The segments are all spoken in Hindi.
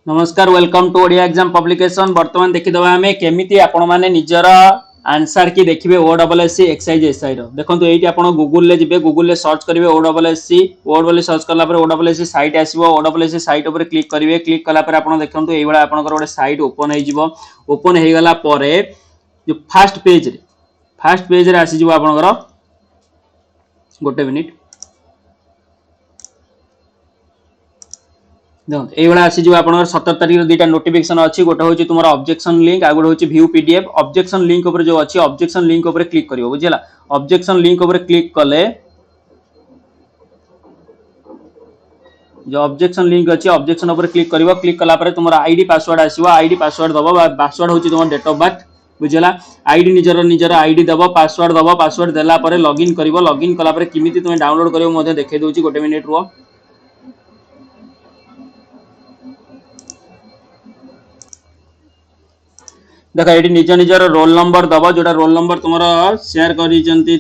नमस्कार welcome to Odia exam publication. वर्तमान देखिदबा आमे केमिति आपण माने निजर आंसर की देखिबे O double S C exercise SI रो। देखंतु एठी आपण गूगल ले जिबे, गूगल ले सर्च करिवे O double S C, O double search करला पर O double S C site आसीबो। O double S C site ऊपर क्लिक करिवे, क्लिक कला पर आपण देखंतु एई बडा आपनकर ओडे साइट ओपन हे जिवो। ओपन हे गला परे जो फर्स्ट पेज रे आसी जिवो आपनकर। गोटे मिनिट देखो ये आसी जो आप 17 तारीख दुटा नोटिफिकेशन अच्छी। गोटे हूँ तुम ऑब्जेक्शन लिंक, आ गोटे हूँ व्यू पीडीएफ। ऑब्जेक्शन लिंक ऊपर जो अच्छी ऑब्जेक्शन लिंक ऊपर क्लिक करियो, बुझिला। ऑब्जेक्शन लिंक ऊपर क्लिक कले जो ऑब्जेक्शन लिंक अच्छी ऑब्जेक्शन ऊपर क्लिक करिवो। क्लिक कला पर तुम आईडी पासवर्ड आसीबो। आईडी पासवर्ड दबो, पासवर्ड होची तुम डेट ऑफ बर्थ, बुझिला। आईडी निजर आईडी दबो, पासवर्ड दबो। पासवर्ड देला पर लॉगिन करिवो। लॉगिन कला पर किमिति तुम डाउनलोड करिवो मधे देखे दोची। गोटे मिनिट रुओ। देख ये निज निजर रोल नंबर दबो, जोटा रोल नंबर तुम शेयर कर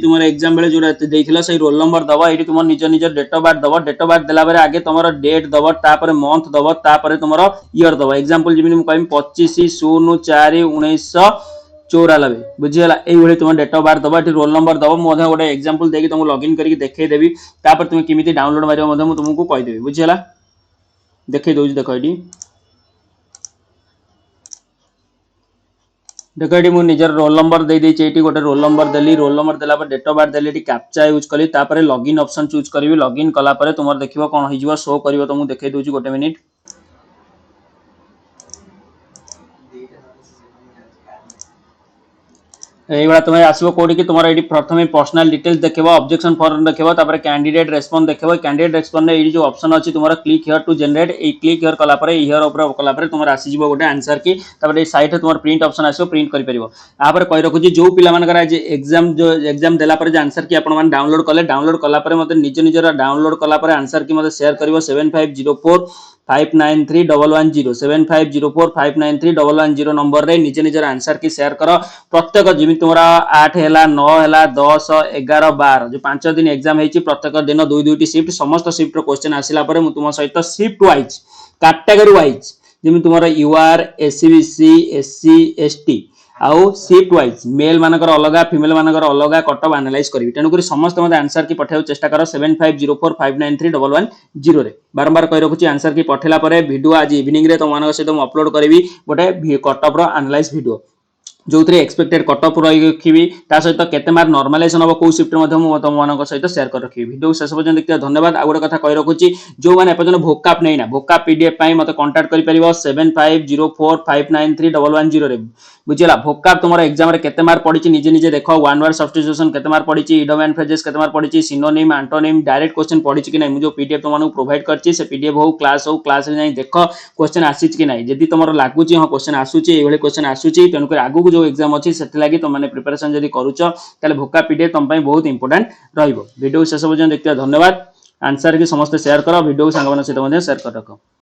तुम एग्जाम बेले जोटा देथिला से रोल नंबर दबो। ये तुम निज निजर डेट ऑफ बर्थ दबो। डेट ऑफ बर्थ देला आगे तुम डेट दबो, तापर मंथ दबो, तापर तुम ईयर दबो। एग्जांपल जिमिनि मु कहम 25/04/1994, बुझीगला। ये तुम डेट ऑफ बर्थ दबो, ये रोल नंबर दबो। मु गोटे एग्जांपल देकी तुमको लॉगिन करके देखै देबी, तापर तुम किमिति डाउनलोड मारियो मु तुमको कहि देबी, बुझीगला। देखै दोजी, देखो एडी देखो ये मुझे निजर रोल नंबर दे देछि। एटी गोटे रोल नंबर देली, रोल नंबर देला पर डेट ऑफ बर्थ देली, कैप्चा यूज कली, तापर लॉगिन ऑप्शन चूज करी। लॉगिन कला पर तुम देखिबो कोन हिजबो, शो करिवो। तो मु देखै दोछि, गोटे मिनिट। এইগুলা তুমি আসবো কোডি কি তোমার এটি প্রথমে পার্সোনাল ডিটেইলস দেখেবো, অবজেকশন ফর্ম দেখেবো, তারপরে ক্যান্ডিডেট রেসপন্স দেখেবো। ক্যান্ডিডেট রেসপন্স রে এই যে অপশন আছে তোমার ক্লিক হিয়ার টু জেনারেট, এই ক্লিক হিয়ার কলা পরে হিয়ার উপরে কলা পরে তোমার আসিଯିବ গোটে आंसर की। তারপরে এই সাইটে তোমার প্রিন্ট অপশন আসিবো, প্রিন্ট করি পারিবো। তারপরে কই রাখুছি जो पिला मानकर आज एग्जाम जो एग्जाम देला परे जे आंसर की आपण मान डाउनलोड कला परे मते निज निजर डाउनलोड कला परे आंसर की मते शेयर करिवो 7504593110 7504593110 नंबर रे निज निजर आंसर की शेयर करो। प्रत्येक जिमि तुमरा 8 हैला 9 हैला 10 11 12 जो 5 दिन एग्जाम हेची, प्रत्येक दिन दुई दुईटी शिफ्ट, समस्त शिफ्ट रो क्वेश्चन आसिला परे मु तुम सहित शिफ्ट वाइज कैटेगरी वाइज जिमि तुमरा यूआर एससीबीसी एससी एसटी आउ शिफ्ट वाइज मेल मानकर अलगा फीमेल मानकर अलगा कटअप एनालाइज करी। तेणु करी समस्त मते आंसर की पठाउ चेष्टा करो 7504593110 रे। बारंबार कहि रखुची आंसर की पठेला परे वीडियो आज इवनिंग रे तुम मानक सहित मु अपलोड करिवि गोटे कटअप रो एनालाइज वीडियो, जो एक्सपेक्टेड कटअप रखी सहित केते मार्क नॉर्मलाइजेशन हम कौ शिफ्ट तुम मान सहित शेयर कर रखी। वीडियो शेष पर्यटन देखते धन्यवाद। आ गोटे कथा कहि रखुची जो मैंने एपर्यंत भोकाप नहीं ना, भोकाप पीडीएफ पाई मते कांटेक्ट करि परिबो 7504593110 रे, बुझिला। भोकाप तुम एग्जाम रे केते मार्क पड़ी निजे निजे देखो। वन वर्ड सब्स्टिट्यूशन केते मार्क पड़ी, इडियम एंड फ्रेजेस केते मार्क पड़ी, सिनोनिम एंटोनिम डायरेक्ट क्वेश्चन पड़ी कि नहीं, जो पीडीएफ तुमको प्रोवाइड करछि से पीडीएफ हो क्लास रे जाई देखो क्वेश्चन आसी कि नहीं। जदि तुम लागुची हां क्वेश्चन आसुची, एई भली क्वेश्चन आसुची, तेनु कर आगु जो एग्जाम अच्छी से लगी तुम मैंने प्रिपरेशन जदि करूछ ताले भोका पीडीएफ तुम बहुत इंपोर्टेंट रहिबो। वीडियो शेष पर्यंत देखते धन्यवाद। आंसर की समस्त शेयर करो, वीडियो सांगमान सहित शेयर कर रख।